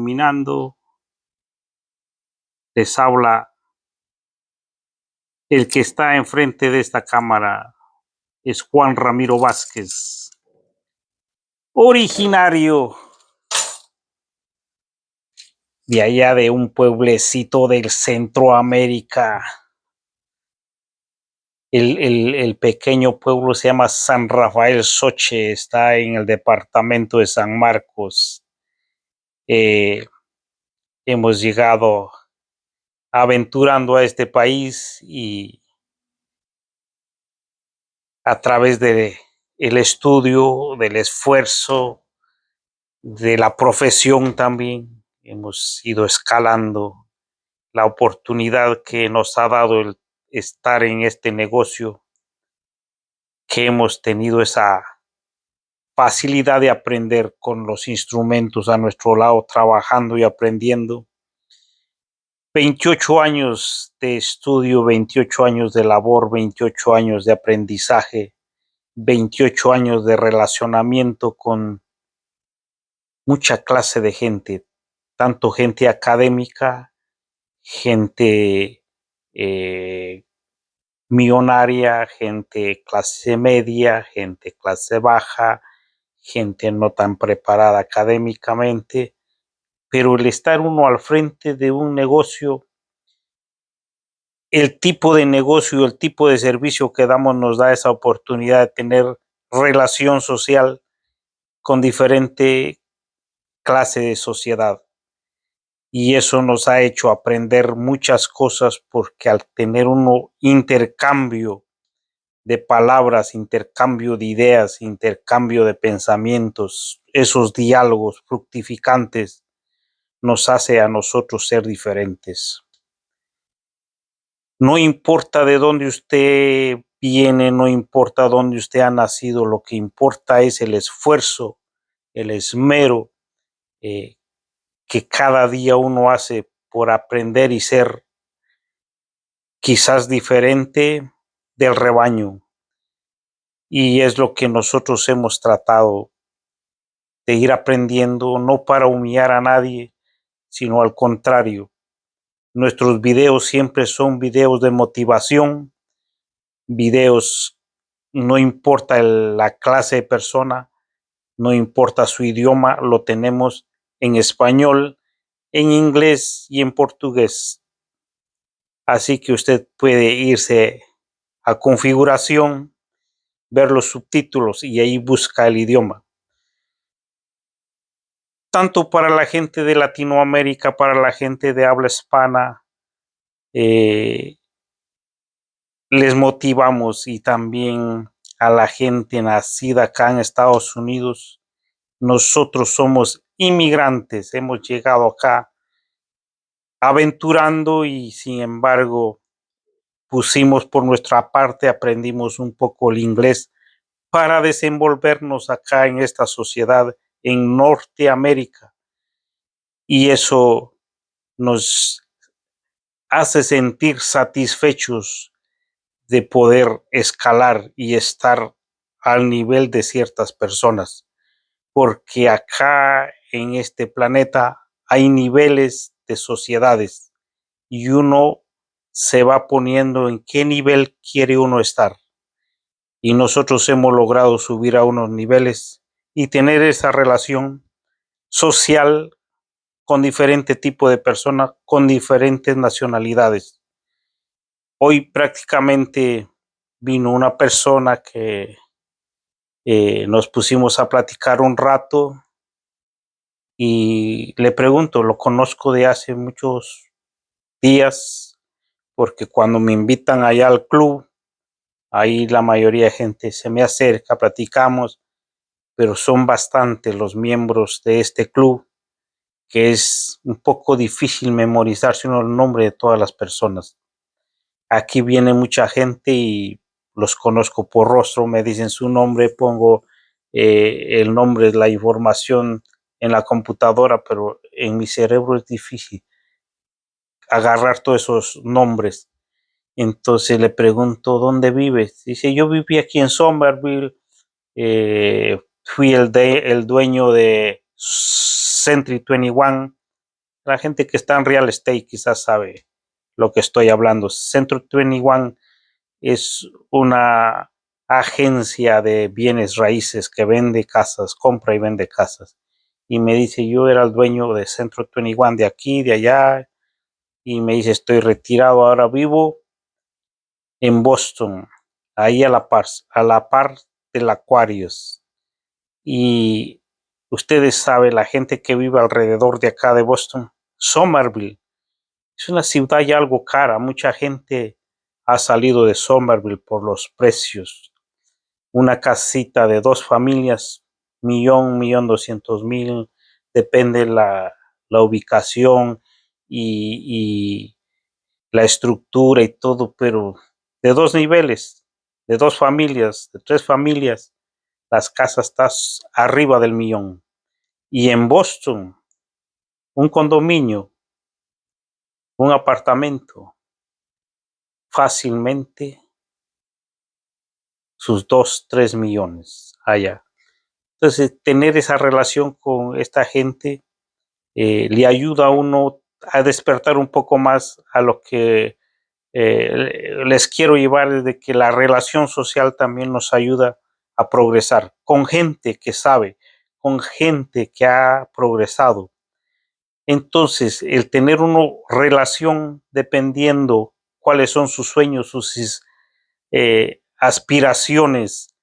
iluminando. Les habla el que está enfrente de esta cámara, es Juan Ramiro Vázquez, originario de allá de un pueblecito del Centroamérica. El pequeño pueblo se llama San Rafael Soche, está en el departamento de San Marcos. Hemos llegado aventurando a este país y a través de el estudio, del esfuerzo, de la profesión también, hemos ido escalando la oportunidad que nos ha dado el estar en este negocio, que hemos tenido esa facilidad de aprender con los instrumentos a nuestro lado, trabajando y aprendiendo. 28 años de estudio, 28 años de labor, 28 años de aprendizaje, 28 años de relacionamiento con mucha clase de gente, tanto gente académica, gente millonaria, gente clase media, gente clase baja, gente no tan preparada académicamente, pero el estar uno al frente de un negocio, el tipo de negocio, el tipo de servicio que damos nos da esa oportunidad de tener relación social con diferente clase de sociedad. Y eso nos ha hecho aprender muchas cosas porque al tener uno intercambio de palabras, intercambio de ideas, intercambio de pensamientos, esos diálogos fructificantes nos hace a nosotros ser diferentes. No importa de dónde usted viene, no importa dónde usted ha nacido, lo que importa es el esfuerzo, el esmero que cada día uno hace por aprender y ser quizás diferente del rebaño. Y es lo que nosotros hemos tratado de ir aprendiendo, no para humillar a nadie, sino al contrario. Nuestros videos siempre son videos de motivación, videos, no importa la clase de persona, no importa su idioma, lo tenemos en español, en inglés y en portugués. Así que usted puede irse a configuración, ver los subtítulos y ahí busca el idioma. Tanto para la gente de Latinoamérica, para la gente de habla hispana, les motivamos, y también a la gente nacida acá en Estados Unidos. Nosotros somos inmigrantes, hemos llegado acá aventurando y sin embargo pusimos por nuestra parte, aprendimos un poco el inglés para desenvolvernos acá en esta sociedad en Norteamérica. Y eso nos hace sentir satisfechos de poder escalar y estar al nivel de ciertas personas, porque acá en este planeta hay niveles de sociedades y uno se va poniendo en qué nivel quiere uno estar. Y nosotros hemos logrado subir a unos niveles y tener esa relación social con diferente tipo de personas, con diferentes nacionalidades. Hoy prácticamente vino una persona que nos pusimos a platicar un rato y le pregunto, lo conozco de hace muchos días, porque cuando me invitan allá al club, ahí la mayoría de gente se me acerca, platicamos, pero son bastantes los miembros de este club que es un poco difícil memorizarse uno el nombre de todas las personas. Aquí viene mucha gente y los conozco por rostro, me dicen su nombre, pongo el nombre, la información en la computadora, pero en mi cerebro es difícil agarrar todos esos nombres. Entonces le pregunto, ¿dónde vives? Dice, yo viví aquí en Somerville, fui el dueño de Century 21, La gente que está en real estate quizás sabe lo que estoy hablando. Century 21 es una agencia de bienes raíces que vende casas, compra y vende casas. Y me dice, yo era el dueño de Centro 21 de aquí, de allá, y me dice, estoy retirado, ahora vivo en Boston, ahí a la par del Aquarius. Y ustedes saben, la gente que vive alrededor de acá de Boston, Somerville, es una ciudad ya algo cara, mucha gente ha salido de Somerville por los precios. Una casita de 2 familias, 1.200.000, depende la ubicación y la estructura y todo, pero de 2 niveles, de 2 familias, de 3 familias, las casas están arriba del millón. Y en Boston, un condominio, un apartamento, fácilmente sus 2, 3 millones allá. Entonces, tener esa relación con esta gente le ayuda a uno a despertar un poco más a lo que les quiero llevar, de que la relación social también nos ayuda a progresar con gente que sabe, con gente que ha progresado. Entonces, el tener una relación dependiendo cuáles son sus sueños, sus aspiraciones,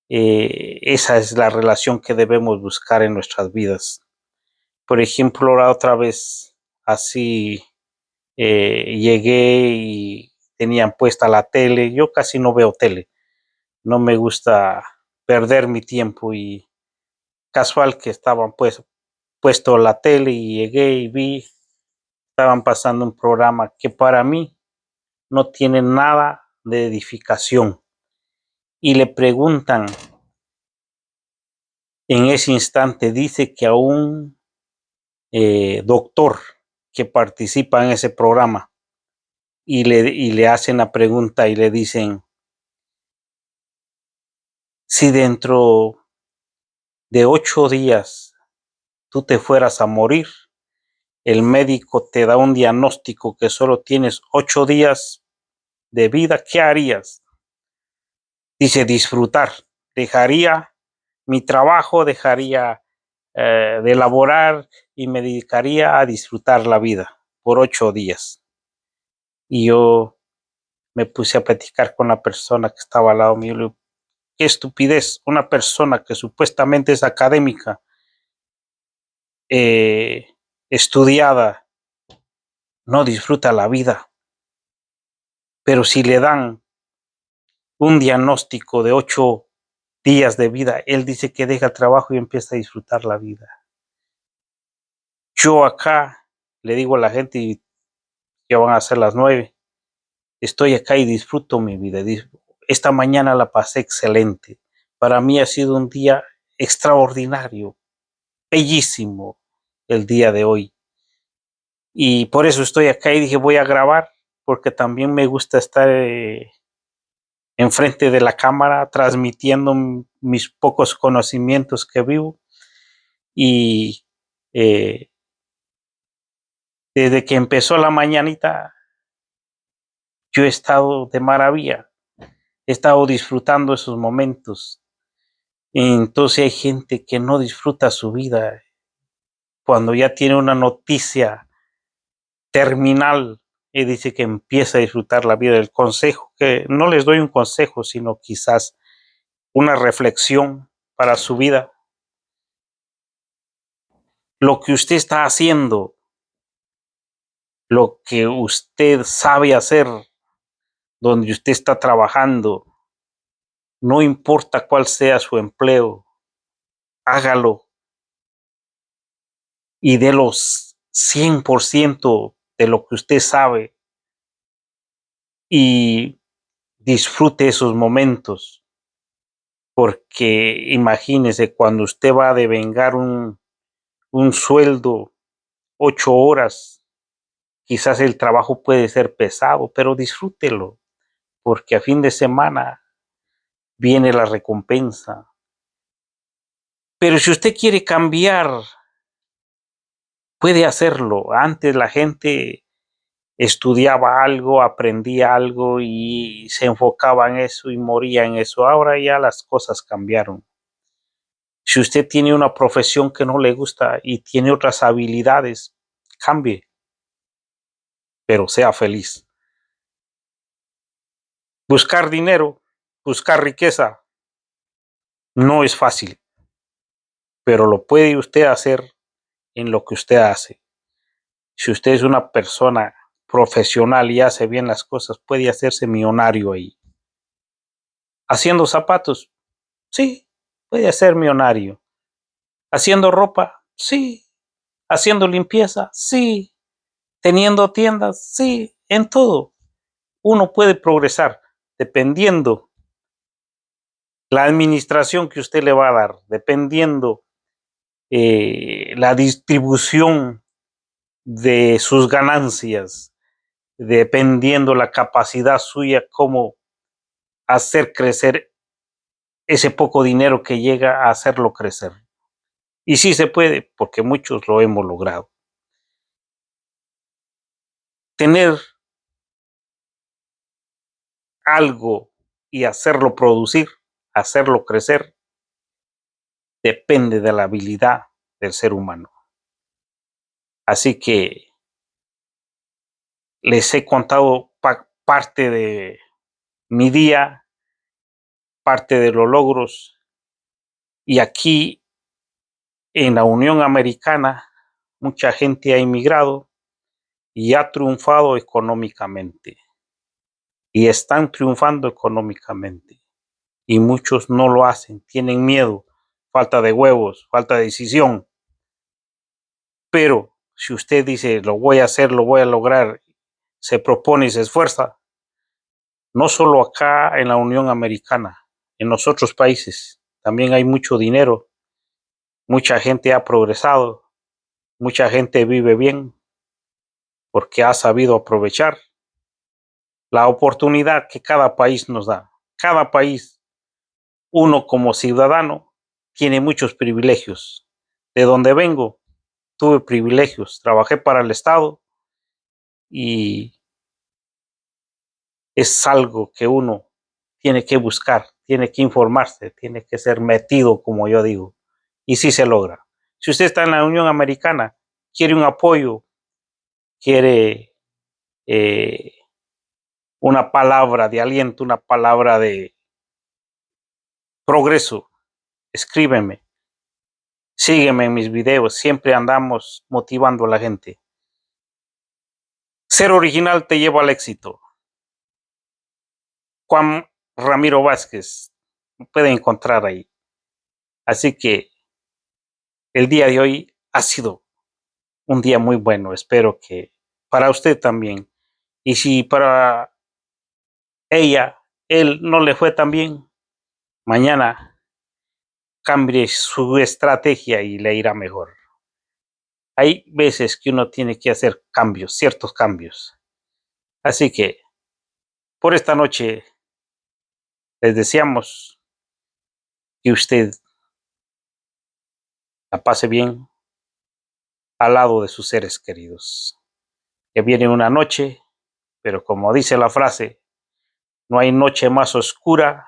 esa es la relación que debemos buscar en nuestras vidas. Por ejemplo, la otra vez así llegué y tenían puesta la tele. Yo casi no veo tele, no me gusta perder mi tiempo y casual que estaban pues puesto la tele y llegué y vi, estaban pasando un programa que para mí no tiene nada de edificación y le preguntan en ese instante, dice que a un doctor que participa en ese programa y le hacen la pregunta y le dicen, si dentro de 8 días tú te fueras a morir, el médico te da un diagnóstico que solo tienes 8 días de vida, ¿qué harías? Dice, disfrutar. Dejaría mi trabajo, dejaría de laborar y me dedicaría a disfrutar la vida por 8 días. Y yo me puse a platicar con la persona que estaba al lado mío. Le digo, qué estupidez, una persona que supuestamente es académica, estudiada, no disfruta la vida. Pero si le dan un diagnóstico de 8 días de vida, él dice que deja el trabajo y empieza a disfrutar la vida. Yo acá le digo a la gente, y ya van a ser las 9, estoy acá y disfruto mi vida. Esta mañana la pasé excelente. Para mí ha sido un día extraordinario, bellísimo el día de hoy. Y por eso estoy acá y dije, voy a grabar, porque también me gusta estar enfrente de la cámara transmitiendo mis pocos conocimientos que vivo. Y desde que empezó la mañanita, yo he estado de maravilla, he estado disfrutando esos momentos. Entonces hay gente que no disfruta su vida cuando ya tiene una noticia terminal y dice que empieza a disfrutar la vida. El consejo, que no les doy un consejo, sino quizás una reflexión para su vida. Lo que usted está haciendo, lo que usted sabe hacer, donde usted está trabajando, no importa cuál sea su empleo, hágalo y de los 100% de lo que usted sabe y disfrute esos momentos, porque imagínese cuando usted va a devengar un sueldo 8 horas, quizás el trabajo puede ser pesado, pero disfrútelo, porque a fin de semana viene la recompensa. Pero si usted quiere cambiar puede hacerlo. Antes la gente estudiaba algo, aprendía algo y se enfocaba en eso y moría en eso. Ahora ya las cosas cambiaron. Si usted tiene una profesión que no le gusta y tiene otras habilidades, cambie, pero sea feliz. Buscar dinero, buscar riqueza, no es fácil, pero lo puede usted hacer en lo que usted hace. Si usted es una persona profesional y hace bien las cosas, puede hacerse millonario ahí. Haciendo zapatos, sí, puede ser millonario. Haciendo ropa, sí. Haciendo limpieza, sí. Teniendo tiendas, sí. En todo. Uno puede progresar dependiendo la administración que usted le va a dar, dependiendo la distribución de sus ganancias, dependiendo la capacidad suya, cómo hacer crecer ese poco dinero que llega a hacerlo crecer. Y sí se puede, porque muchos lo hemos logrado. Tener algo y hacerlo producir, hacerlo crecer, depende de la habilidad del ser humano. Así que les he contado parte de mi día, parte de los logros, y aquí en la Unión Americana mucha gente ha emigrado y ha triunfado económicamente, y están triunfando económicamente, y muchos no lo hacen, tienen miedo, falta de huevos, falta de decisión. Pero si usted dice, lo voy a hacer, lo voy a lograr, se propone y se esfuerza, no solo acá en la Unión Americana, en los otros países también hay mucho dinero, mucha gente ha progresado, mucha gente vive bien porque ha sabido aprovechar la oportunidad que cada país nos da. Cada país, uno como ciudadano, tiene muchos privilegios. De donde vengo, tuve privilegios, trabajé para el Estado y es algo que uno tiene que buscar, tiene que informarse, tiene que ser metido, como yo digo, y sí se logra. Si usted está en la Unión Americana, quiere un apoyo, quiere una palabra de aliento, una palabra de progreso, escríbeme, sígueme en mis videos, siempre andamos motivando a la gente. Ser original te lleva al éxito. Juan Ramiro Vázquez, puede encontrar ahí. Así que el día de hoy ha sido un día muy bueno. Espero que para usted también. Y si para ella, él no le fue tan bien, mañana cambie su estrategia y le irá mejor. Hay veces que uno tiene que hacer cambios, ciertos cambios. Así que por esta noche les deseamos que usted la pase bien al lado de sus seres queridos. Que viene una noche, pero como dice la frase, no hay noche más oscura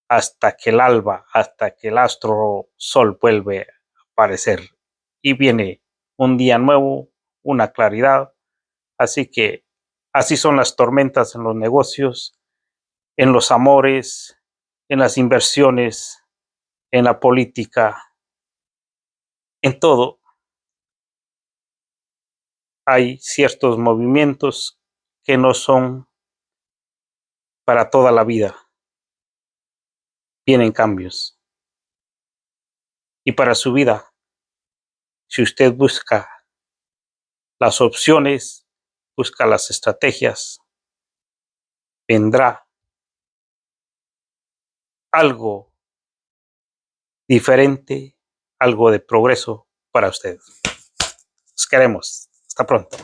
hasta que el alba, hasta que el astro sol vuelve a aparecer. Y viene un día nuevo, una claridad. Así que así son las tormentas en los negocios, en los amores, en las inversiones, en la política, en todo. Hay ciertos movimientos que no son para toda la vida. Vienen cambios. Y para su vida, si usted busca las opciones, busca las estrategias, vendrá algo diferente, algo de progreso para usted. Los queremos. Hasta pronto.